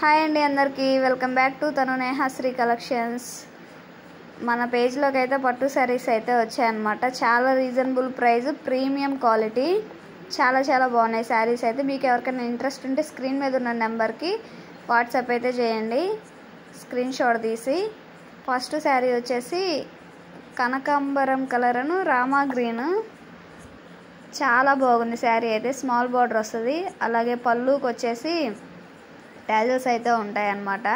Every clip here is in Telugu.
హాయ్ అండి అందరికీ వెల్కమ్ బ్యాక్ టు తను నేహాశ్రీ కలెక్షన్స్. మన పేజ్లోకి అయితే పట్టు శారీస్ అయితే వచ్చాయన్నమాట. చాలా రీజనబుల్ ప్రైస్, ప్రీమియం క్వాలిటీ, చాలా బాగున్నాయి శారీస్ అయితే. మీకు ఎవరికైనా ఇంట్రెస్ట్ ఉంటే స్క్రీన్ మీద ఉన్న నెంబర్కి వాట్సాప్ అయితే చేయండి, స్క్రీన్ షాట్ తీసి. ఫస్ట్ శారీ వచ్చేసి కనకాంబరం కలర్ను రామా గ్రీన్, చాలా బాగుంది శారీ అయితే. స్మాల్ బార్డర్ వస్తుంది, అలాగే పళ్ళుకి వచ్చేసి ట్యాజల్స్ అయితే ఉంటాయి అన్నమాట.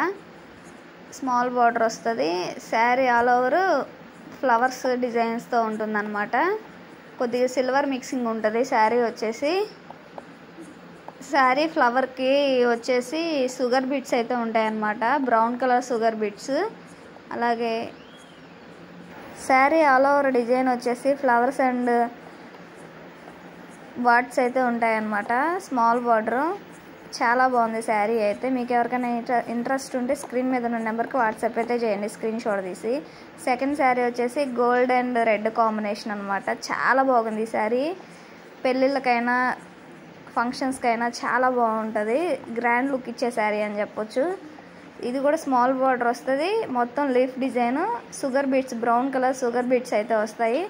స్మాల్ బార్డర్ వస్తుంది. శారీ ఆల్ ఓవర్ ఫ్లవర్స్ డిజైన్స్తో ఉంటుందన్నమాట. కొద్దిగా సిల్వర్ మిక్సింగ్ ఉంటుంది శారీ వచ్చేసి. శారీ ఫ్లవర్కి వచ్చేసి షుగర్ బీట్స్ అయితే ఉంటాయన్నమాట, బ్రౌన్ కలర్ షుగర్ బీట్స్. అలాగే శారీ ఆల్ ఓవర్ డిజైన్ వచ్చేసి ఫ్లవర్స్ అండ్ బాట్స్ అయితే ఉంటాయన్నమాట, స్మాల్ బార్డర్. చాలా బాగుంది శారీ అయితే. మీకు ఎవరికైనా ఇంట్రెస్ట్ ఉంటే స్క్రీన్ మీద ఉన్న నెంబర్కి వాట్సాప్ అయితే చేయండి, స్క్రీన్ షాట్ తీసి. సెకండ్ శారీ వచ్చేసి గోల్డ్ అండ్ రెడ్ కాంబినేషన్ అనమాట. చాలా బాగుంది ఈ శారీ. పెళ్ళిళ్ళకైనా ఫంక్షన్స్కైనా చాలా బాగుంటుంది, గ్రాండ్ లుక్ ఇచ్చే శారీ అని చెప్పొచ్చు. ఇది కూడా స్మాల్ బార్డర్ వస్తుంది, మొత్తం leaf design, sugar beads, brown colour sugar beads అయితే వస్తాయి.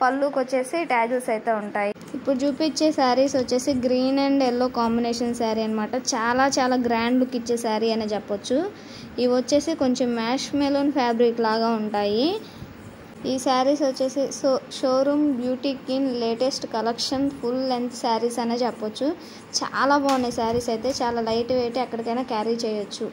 పళ్ళుకి వచ్చేసి ట్యాజల్స్ అయితే ఉంటాయి. ఇప్పుడు చూపించే శారీస్ వచ్చేసి green and yellow combination sari అనమాట. చాలా గ్రాండ్ లుక్ ఇచ్చే శారీ అని చెప్పొచ్చు. ఇవి వచ్చేసి కొంచెం మ్యాష్ మెలోన్ ఫ్యాబ్రిక్ లాగా ఉంటాయి. ఈ శారీస్ వచ్చేసి షోరూమ్ బ్యూటీకి latest collection, full length saris అనే చెప్పొచ్చు. చాలా బాగున్నాయి శారీస్ అయితే, చాలా లైట్ వెయిట్, ఎక్కడికైనా క్యారీ చేయొచ్చు.